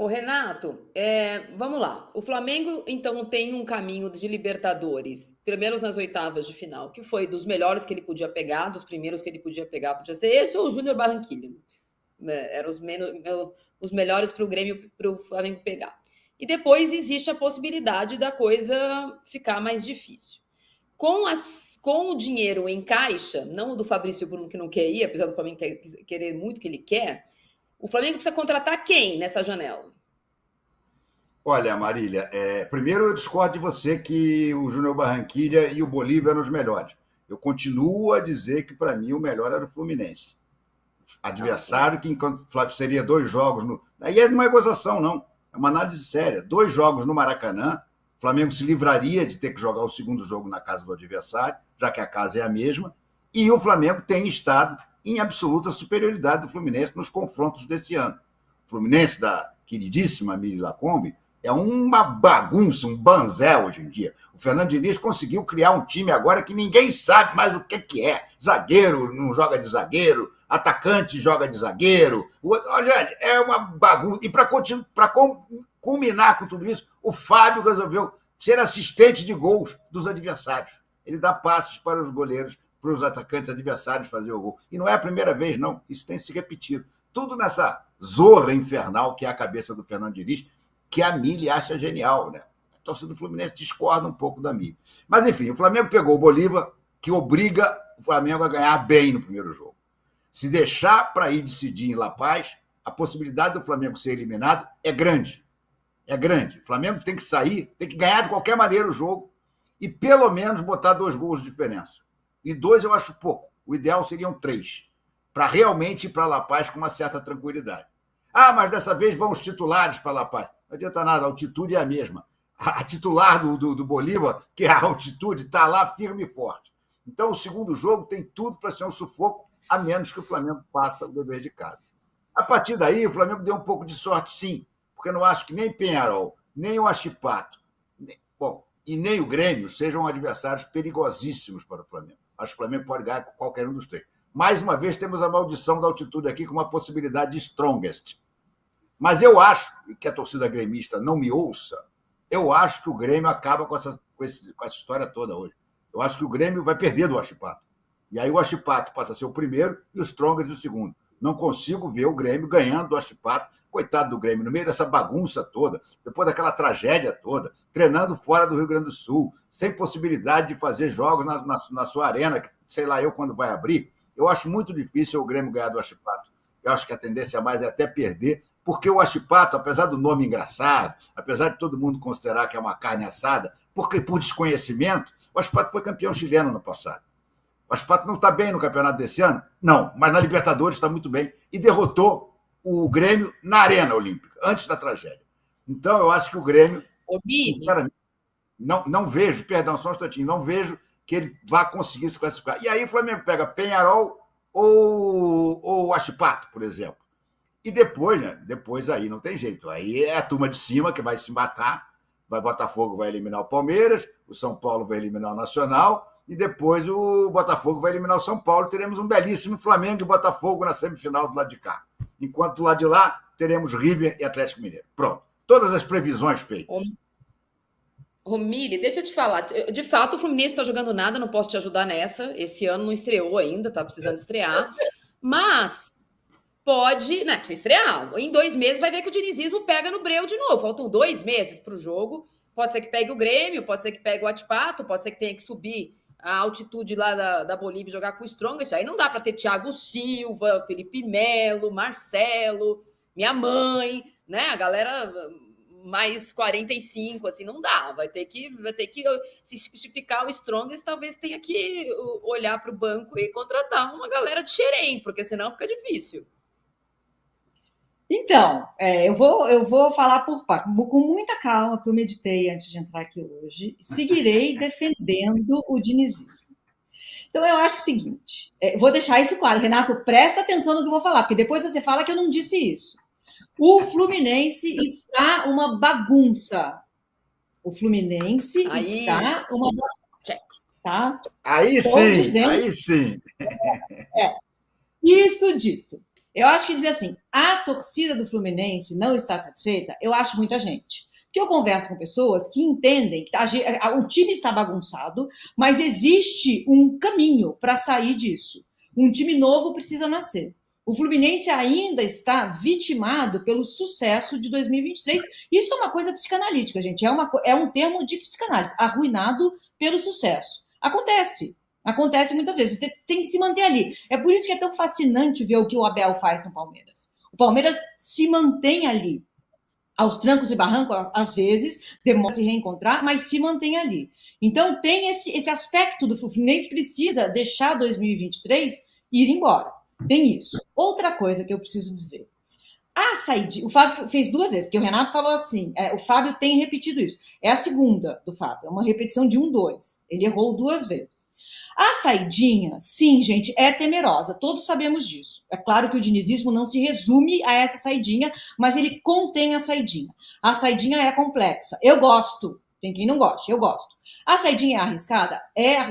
Ô, Renato, vamos lá. O Flamengo, então, tem um caminho de Libertadores, pelo menos nas oitavas de final, que foi dos melhores que ele podia pegar, dos primeiros que ele podia pegar, podia ser esse ou o Júnior Barranquilla, né? Eram os melhores para o Grêmio, para o Flamengo pegar. E depois existe a possibilidade da coisa ficar mais difícil. Com o dinheiro em caixa, não o do Fabrício Bruno que não quer ir, apesar do Flamengo querer muito que ele quer, o Flamengo precisa contratar quem nessa janela? Olha, Marília, primeiro eu discordo de você que o Júnior Barranquilla e o Bolívar eram os melhores. Eu continuo a dizer que, para mim, o melhor era o Fluminense. Tá. Adversário que, enquanto seria 2 jogos. Aí não é gozação, não. É uma análise séria. 2 jogos no Maracanã, o Flamengo se livraria de ter que jogar o segundo jogo na casa do adversário, já que a casa é a mesma. E o Flamengo tem estado em absoluta superioridade do Fluminense nos confrontos desse ano. O Fluminense da queridíssima Miri Lacombe é uma bagunça, um banzé hoje em dia. O Fernando Diniz conseguiu criar um time agora que ninguém sabe mais o que é. Zagueiro não joga de zagueiro, atacante joga de zagueiro. Gente, é uma bagunça. E para culminar com tudo isso, o Fábio resolveu ser assistente de gols dos adversários. Ele dá passes para os goleiros, para os atacantes adversários fazer o gol. E não é a primeira vez, não. Isso tem se repetido. Tudo nessa zorra infernal que é a cabeça do Fernando Diniz, que a Mili acha genial, né? A torcida do Fluminense discorda um pouco da Mili. Mas, enfim, o Flamengo pegou o Bolívar, que obriga o Flamengo a ganhar bem no primeiro jogo. Se deixar para ir decidir em La Paz, a possibilidade do Flamengo ser eliminado é grande. É grande. O Flamengo tem que sair, tem que ganhar de qualquer maneira o jogo e pelo menos botar 2 gols de diferença. E 2 eu acho pouco. O ideal seriam 3, para realmente ir para La Paz com uma certa tranquilidade. Ah, mas dessa vez vão os titulares para La Paz. Não adianta nada, a altitude é a mesma. A titular do Bolívar, que é a altitude, está lá firme e forte. Então, o segundo jogo tem tudo para ser um sufoco, a menos que o Flamengo faça o dever de casa. A partir daí, o Flamengo deu um pouco de sorte, sim, porque eu não acho que nem Peñarol, nem o Achipato, e nem o Grêmio sejam adversários perigosíssimos para o Flamengo. Acho que o Flamengo pode ganhar com qualquer um dos 3. Mais uma vez, temos a maldição da altitude aqui com uma possibilidade de strongest. Mas eu acho, e que a torcida gremista não me ouça, eu acho que o Grêmio acaba com essa história toda hoje. Eu acho que o Grêmio vai perder do Achipato. E aí o Achipato passa a ser o primeiro e o strongest o segundo. Não consigo ver o Grêmio ganhando do Achipato. Coitado do Grêmio, no meio dessa bagunça toda, depois daquela tragédia toda, treinando fora do Rio Grande do Sul, sem possibilidade de fazer jogos na sua arena, sei lá eu quando vai abrir. Eu acho muito difícil o Grêmio ganhar do Achipato. Eu acho que a tendência mais é até perder, porque o Achipato, apesar do nome engraçado, apesar de todo mundo considerar que é uma carne assada, porque por desconhecimento, o Achipato foi campeão chileno no passado. O Achipato não está bem no campeonato desse ano? Não, mas na Libertadores está muito bem. E derrotou o Grêmio na Arena Olímpica, antes da tragédia. Então, eu acho que o Grêmio, sinceramente, não vejo, perdão, só um instantinho, não vejo que ele vá conseguir se classificar. E aí o Flamengo pega Peñarol ou o Achipato, por exemplo. E depois, né? Depois aí não tem jeito. Aí é a turma de cima que vai se matar. O Botafogo vai eliminar o Palmeiras, o São Paulo vai eliminar o Nacional, e depois o Botafogo vai eliminar o São Paulo. Teremos um belíssimo Flamengo e Botafogo na semifinal do lado de cá. Enquanto do lado de lá, teremos River e Atlético Mineiro. Pronto. Todas as previsões feitas. Romilly, deixa eu te falar. De fato, o Fluminense não está jogando nada, não posso te ajudar nessa. Esse ano não estreou ainda, tá precisando estrear. Mas pode, né? Precisa estrear. Em 2 meses vai ver que o dinizismo pega no breu de novo. Faltam 2 meses para o jogo. Pode ser que pegue o Grêmio, pode ser que pegue o Atipato, pode ser que tenha que subir a altitude lá da Bolívia e jogar com o Strongest. Aí não dá para ter Thiago Silva, Felipe Melo, Marcelo, minha mãe, né? A galera mais 45, assim, não dá. Vai ter que se justificar o Strongest, talvez tenha que olhar para o banco e contratar uma galera de xerém, porque senão fica difícil. Então, eu vou falar por parte, com muita calma, que eu meditei antes de entrar aqui hoje, seguirei defendendo o dinizismo. Então, eu acho o seguinte, vou deixar isso claro, Renato, presta atenção no que eu vou falar, porque depois você fala que eu não disse isso. O Fluminense está uma bagunça. O Fluminense está uma bagunça. Tá? Aí Estou sim, dizendo... aí sim. Isso dito. Eu acho que dizer assim, a torcida do Fluminense não está satisfeita, eu acho muita gente. Porque eu converso com pessoas que entendem que o time está bagunçado, mas existe um caminho para sair disso. Um time novo precisa nascer. O Fluminense ainda está vitimado pelo sucesso de 2023. Isso é uma coisa psicanalítica, gente. É um termo de psicanálise. Arruinado pelo sucesso. Acontece. Acontece muitas vezes. Você tem que se manter ali. É por isso que é tão fascinante ver o que o Abel faz no Palmeiras. O Palmeiras se mantém ali. Aos trancos e barrancos, às vezes, demora se reencontrar, mas se mantém ali. Então, tem esse aspecto do Fluminense precisa deixar 2023 ir embora. Tem isso. Outra coisa que eu preciso dizer. A saída, o Fábio fez 2 vezes, porque o Renato falou assim, o Fábio tem repetido isso. É a segunda do Fábio, é uma repetição de 1-2. Ele errou 2 vezes. A saidinha, sim, gente, é temerosa, todos sabemos disso. É claro que o dinizismo não se resume a essa saidinha, mas ele contém a saidinha. A saidinha é complexa. Eu gosto, tem quem não goste, eu gosto. A saidinha é arriscada?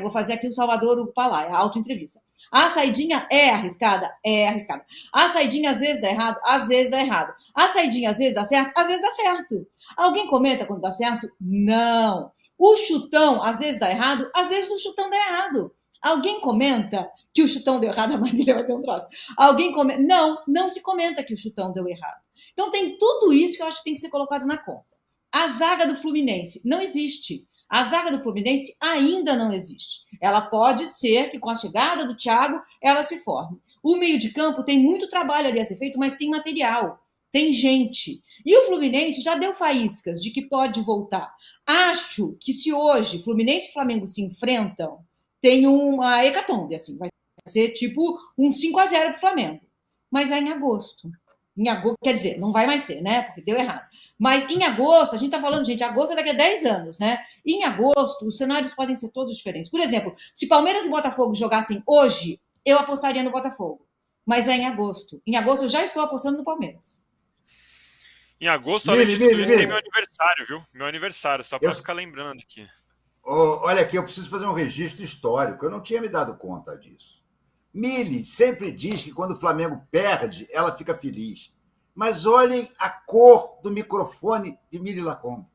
Vou fazer aqui o Salvador Palá, a autoentrevista. A saidinha é arriscada? É arriscada. A saidinha às vezes dá errado? Às vezes dá errado. A saidinha às vezes dá certo? Às vezes dá certo. Alguém comenta quando dá certo? Não. O chutão às vezes dá errado? Às vezes o chutão dá errado. Alguém comenta que o chutão deu errado? A Marília vai ter um troço. Alguém comenta? Não, não se comenta que o chutão deu errado. Então tem tudo isso que eu acho que tem que ser colocado na conta. A zaga do Fluminense não existe. A zaga do Fluminense ainda não existe. Ela pode ser que com a chegada do Thiago ela se forme. O meio de campo tem muito trabalho ali a ser feito, mas tem material, tem gente. E o Fluminense já deu faíscas de que pode voltar. Acho que se hoje Fluminense e Flamengo se enfrentam, tem uma hecatombe, assim, vai ser tipo um 5-0 para o Flamengo. Mas é em agosto. Em agosto, quer dizer, não vai mais ser, né? Porque deu errado. Mas em agosto, a gente está falando, gente, agosto é daqui a 10 anos, né? Em agosto, os cenários podem ser todos diferentes. Por exemplo, se Palmeiras e Botafogo jogassem hoje, eu apostaria no Botafogo. Mas é em agosto. Em agosto eu já estou apostando no Palmeiras. Em agosto, além de tudo isso, tem meu aniversário, viu? Meu aniversário, só para ficar lembrando aqui. Olha aqui, eu preciso fazer um registro histórico. Eu não tinha me dado conta disso. Mili sempre diz que quando o Flamengo perde, ela fica feliz. Mas olhem a cor do microfone de Mili Lacombe.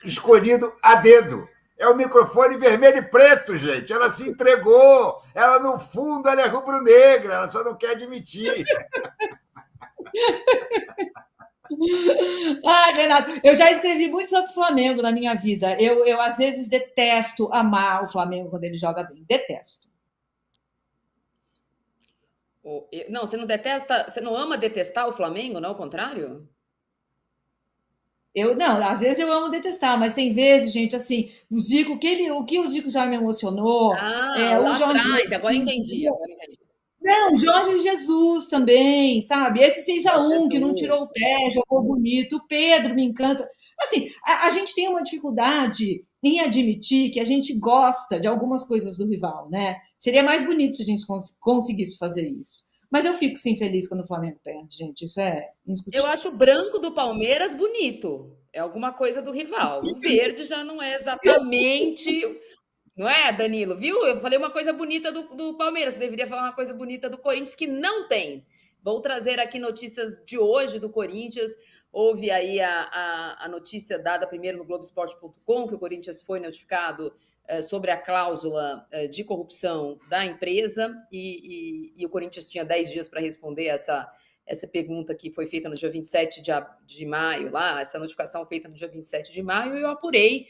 Escolhido a dedo. É o microfone vermelho e preto, gente. Ela se entregou. Ela, no fundo, ela é rubro-negra. Ela só não quer admitir. Renato, eu já escrevi muito sobre o Flamengo na minha vida. Eu às vezes detesto amar o Flamengo quando ele joga bem. Detesto. Não, você não detesta, você não ama detestar o Flamengo, não é o contrário? Não, às vezes eu amo detestar, mas tem vezes, gente, assim, o Zico, o que o Zico já me emocionou, lá o Jorge atrás, Jesus, agora entendi. Não, Jorge Jesus também, sabe? Esse 6-1 que não tirou o pé, jogou bonito, o Pedro me encanta. Assim, a gente tem uma dificuldade em admitir que a gente gosta de algumas coisas do rival, né? Seria mais bonito se a gente conseguisse fazer isso. Mas eu fico, sim, feliz quando o Flamengo perde, gente. Isso é indiscutível. Eu acho o branco do Palmeiras bonito. É alguma coisa do rival. O verde já não é exatamente... Não é, Danilo? Viu? Eu falei uma coisa bonita do Palmeiras. Você deveria falar uma coisa bonita do Corinthians, que não tem. Vou trazer aqui notícias de hoje do Corinthians. Houve aí a notícia dada primeiro no Globoesporte.com, que o Corinthians foi notificado sobre a cláusula de corrupção da empresa e o Corinthians tinha 10 dias para responder essa pergunta que foi feita no dia 27 de maio, lá, essa notificação feita no dia 27 de maio, e eu apurei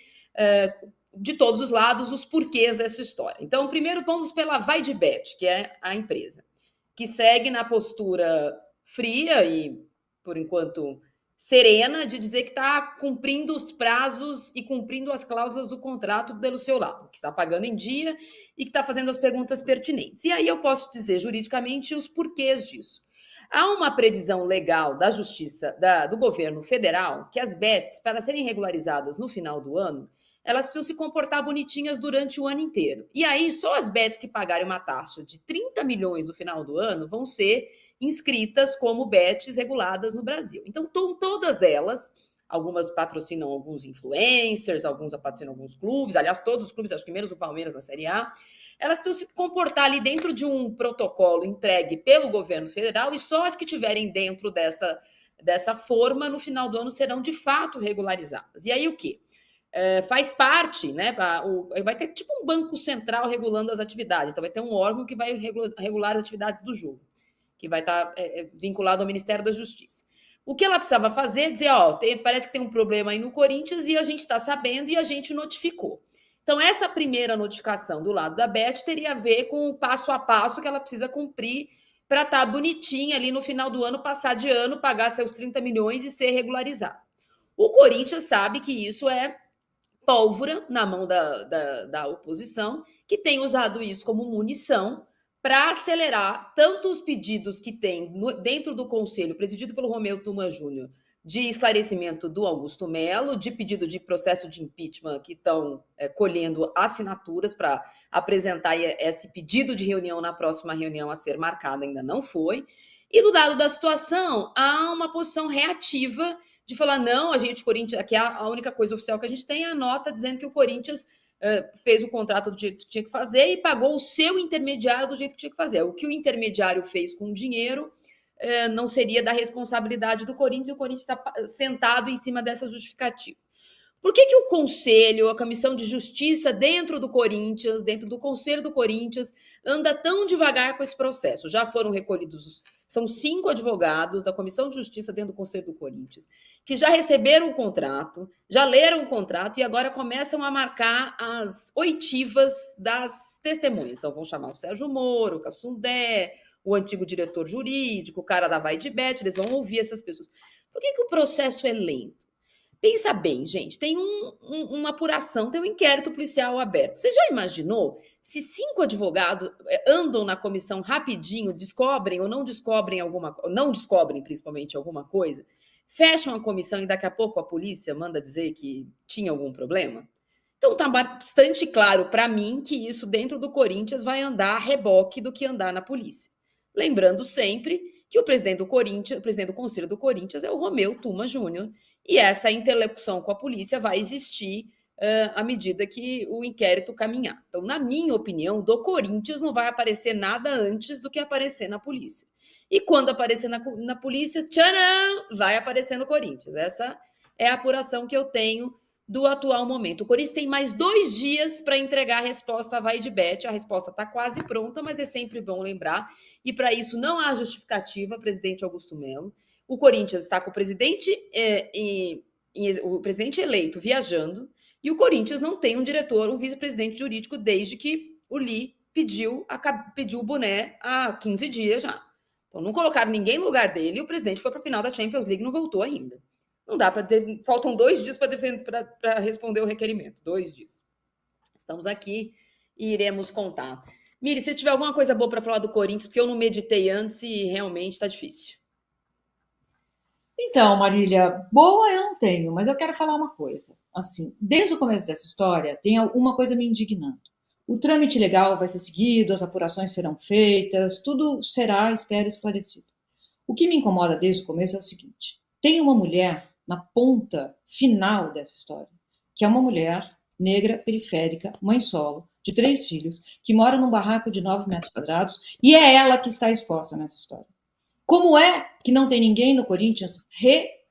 de todos os lados os porquês dessa história. Então, primeiro vamos pela Vai de Bet, que é a empresa, que segue na postura fria e, por enquanto, serena de dizer que está cumprindo os prazos e cumprindo as cláusulas do contrato pelo seu lado, que está pagando em dia e que está fazendo as perguntas pertinentes. E aí eu posso dizer juridicamente os porquês disso. Há uma previsão legal da Justiça, do governo federal, que as bets, para serem regularizadas no final do ano, elas precisam se comportar bonitinhas durante o ano inteiro. E aí, só as bets que pagarem uma taxa de 30 milhões no final do ano vão ser inscritas como bets reguladas no Brasil. Então, todas elas algumas patrocinam alguns influencers, alguns patrocinam alguns clubes, aliás, todos os clubes, acho que menos o Palmeiras na Série A, elas precisam se comportar ali dentro de um protocolo entregue pelo governo federal e só as que estiverem dentro dessa forma, no final do ano, serão de fato regularizadas. E aí o quê? Faz parte, né? Vai ter tipo um banco central regulando as atividades, então vai ter um órgão que vai regular as atividades do jogo, que vai estar vinculado ao Ministério da Justiça. O que ela precisava fazer é dizer, parece que tem um problema aí no Corinthians e a gente está sabendo e a gente notificou. Então, essa primeira notificação do lado da Bet teria a ver com o passo a passo que ela precisa cumprir para estar bonitinha ali no final do ano, passar de ano, pagar seus 30 milhões e ser regularizado. O Corinthians sabe que isso é pólvora na mão da oposição, que tem usado isso como munição para acelerar tanto os pedidos que tem dentro do Conselho, presidido pelo Romeu Tuma Júnior, de esclarecimento do Augusto Melo, de pedido de processo de impeachment, que estão colhendo assinaturas para apresentar esse pedido de reunião na próxima reunião a ser marcada, ainda não foi. E do lado da situação, há uma posição reativa de falar, não, Corinthians, aqui a única coisa oficial que a gente tem é a nota dizendo que o Corinthians fez o contrato do jeito que tinha que fazer e pagou o seu intermediário do jeito que tinha que fazer. O que o intermediário fez com o dinheiro não seria da responsabilidade do Corinthians, e o Corinthians está sentado em cima dessa justificativa. Por que o Conselho, a Comissão de Justiça dentro do Corinthians, dentro do Conselho do Corinthians, anda tão devagar com esse processo? Já foram recolhidos, são 5 advogados da Comissão de Justiça dentro do Conselho do Corinthians, que já receberam o contrato, já leram o contrato e agora começam a marcar as oitivas das testemunhas. Então vão chamar o Sérgio Moro, o Cassundé, o antigo diretor jurídico, o cara da Vai de Bet, eles vão ouvir essas pessoas. Por que o processo é lento? Pensa bem, gente, tem uma apuração, tem um inquérito policial aberto. Você já imaginou se 5 advogados andam na comissão rapidinho, descobrem ou não descobrem não descobrem principalmente alguma coisa, fecham a comissão e daqui a pouco a polícia manda dizer que tinha algum problema? Então está bastante claro para mim que isso dentro do Corinthians vai andar a reboque do que andar na polícia. Lembrando sempre que o presidente do Corinthians, o presidente do Conselho do Corinthians é o Romeu Tuma Júnior, e essa interlocução com a polícia vai existir à medida que o inquérito caminhar. Então, na minha opinião, do Corinthians não vai aparecer nada antes do que aparecer na polícia. E quando aparecer na polícia, tcharam, vai aparecer no Corinthians. Essa é a apuração que eu tenho do atual momento. O Corinthians tem mais 2 dias para entregar a resposta à Vai de Bet. A resposta está quase pronta, mas é sempre bom lembrar. E para isso não há justificativa, presidente Augusto Melo. O Corinthians está com o presidente o presidente eleito viajando e o Corinthians não tem um diretor, um vice-presidente jurídico desde que o Lee pediu o boné há 15 dias já. Então não colocaram ninguém no lugar dele e o presidente foi para a final da Champions League e não voltou ainda. Não dá para ter. Faltam 2 dias para responder o requerimento. 2 dias. Estamos aqui e iremos contar. Miri, se tiver alguma coisa boa para falar do Corinthians, porque eu não meditei antes e realmente está difícil. Então, Marília, boa eu não tenho, mas eu quero falar uma coisa. Assim, desde o começo dessa história, tem alguma coisa me indignando. O trâmite legal vai ser seguido, as apurações serão feitas, tudo será, espero, esclarecido. O que me incomoda desde o começo é o seguinte: tem uma mulher na ponta final dessa história, que é uma mulher negra, periférica, mãe solo, de 3 filhos, que mora num barraco de 9 metros quadrados, e é ela que está exposta nessa história. Como é que não tem ninguém no Corinthians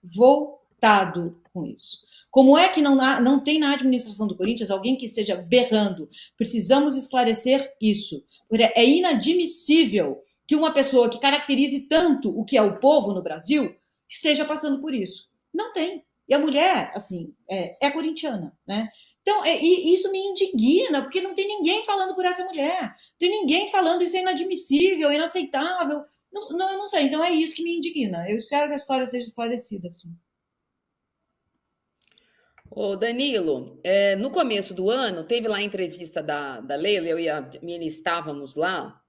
revoltado com isso? Como é que não tem na administração do Corinthians alguém que esteja berrando? Precisamos esclarecer isso. É inadmissível que uma pessoa que caracterize tanto o que é o povo no Brasil esteja passando por isso. Não tem. E a mulher, assim, é corintiana, né? Então, isso me indigna, porque não tem ninguém falando por essa mulher. Não tem ninguém falando isso é inadmissível, é inaceitável. Não, eu não sei. Então, é isso que me indigna. Eu espero que a história seja esclarecida, assim. Ô Danilo, no começo do ano, teve lá a entrevista da Leila, eu e a Mili estávamos lá.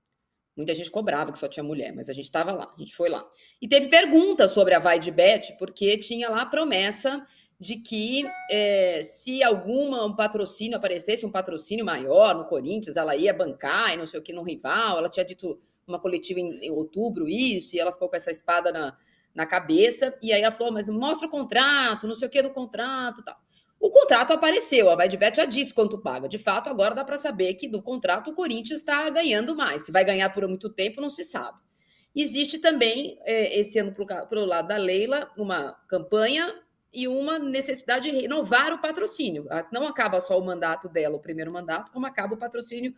Muita gente cobrava que só tinha mulher, mas a gente estava lá, a gente foi lá. E teve perguntas sobre a Vai de Bet, porque tinha lá a promessa de que se um patrocínio aparecesse, um patrocínio maior no Corinthians, ela ia bancar e não sei o que, no rival. Ela tinha dito numa coletiva em outubro isso, e ela ficou com essa espada na cabeça, e aí ela falou, mas mostra o contrato, não sei o que do contrato e tal. O contrato apareceu, a VaiDeBet já disse quanto paga. De fato, agora dá para saber que do contrato o Corinthians está ganhando mais. Se vai ganhar por muito tempo, não se sabe. Existe também, esse ano, para o lado da Leila, uma campanha e uma necessidade de renovar o patrocínio. Não acaba só o mandato dela, o primeiro mandato, como acaba o patrocínio,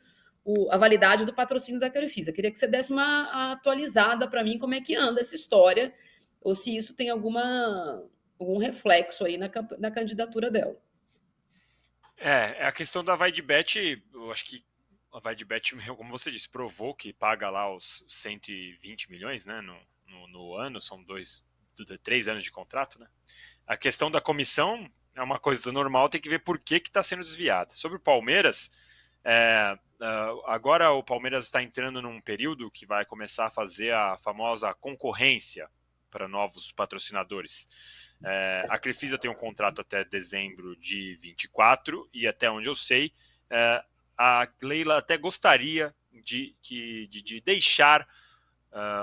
a validade do patrocínio da Crefisa. Queria que você desse uma atualizada para mim como é que anda essa história, ou se isso tem algum reflexo aí na candidatura dela. A questão da VaiDeBet, eu acho que a VaiDeBet, como você disse, provou que paga lá os 120 milhões, né, no ano, são 3 anos de contrato, né? A questão da comissão é uma coisa normal, tem que ver por que está sendo desviada. Sobre o Palmeiras, agora o Palmeiras está entrando num período que vai começar a fazer a famosa concorrência para novos patrocinadores. A Crefisa tem um contrato até dezembro de 24 e até onde eu sei, a Leila até gostaria de deixar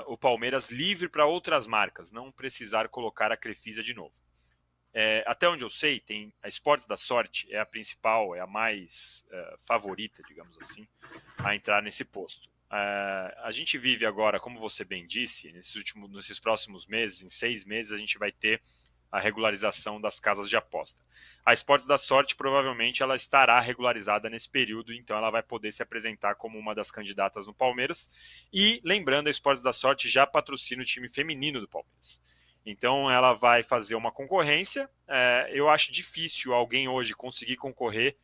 o Palmeiras livre para outras marcas, não precisar colocar a Crefisa de novo. Até onde eu sei, tem a Esportes da Sorte, é a principal, é a mais favorita, digamos assim, a entrar nesse posto. A gente vive agora, como você bem disse, nesses próximos meses, em 6 meses, a gente vai ter a regularização das casas de aposta. A Esportes da Sorte, provavelmente, ela estará regularizada nesse período, então ela vai poder se apresentar como uma das candidatas no Palmeiras. E, lembrando, a Esportes da Sorte já patrocina o time feminino do Palmeiras. Então ela vai fazer uma concorrência. Eu acho difícil alguém hoje conseguir concorrer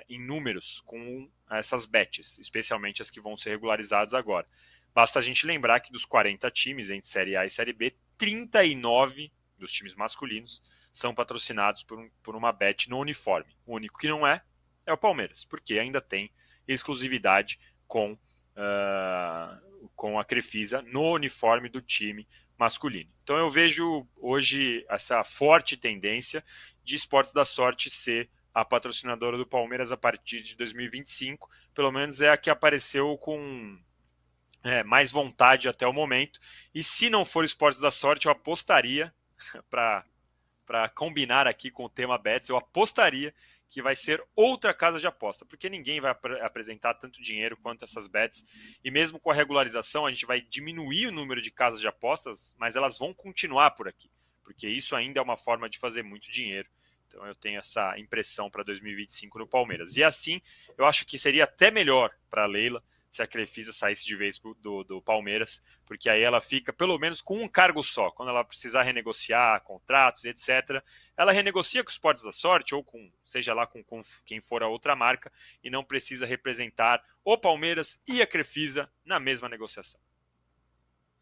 em números com essas bets, especialmente as que vão ser regularizadas agora. Basta a gente lembrar que dos 40 times entre Série A e Série B, 39 dos times masculinos são patrocinados por uma bet no uniforme. O único que não é o Palmeiras, porque ainda tem exclusividade com a Crefisa no uniforme do time masculino. Então eu vejo hoje essa forte tendência de Esportes da Sorte ser a patrocinadora do Palmeiras a partir de 2025, pelo menos é a que apareceu com mais vontade até o momento, e se não for Esportes da Sorte, eu apostaria, para combinar aqui com o tema bets, eu apostaria que vai ser outra casa de aposta, porque ninguém vai apresentar tanto dinheiro quanto essas bets, e mesmo com a regularização a gente vai diminuir o número de casas de apostas, mas elas vão continuar por aqui, porque isso ainda é uma forma de fazer muito dinheiro. Então eu tenho essa impressão para 2025 no Palmeiras. E assim, eu acho que seria até melhor para a Leila se a Crefisa saísse de vez do Palmeiras, porque aí ela fica pelo menos com um cargo só. Quando ela precisar renegociar contratos, etc., ela renegocia com os Esportes da Sorte ou seja lá com quem for a outra marca, e não precisa representar o Palmeiras e a Crefisa na mesma negociação.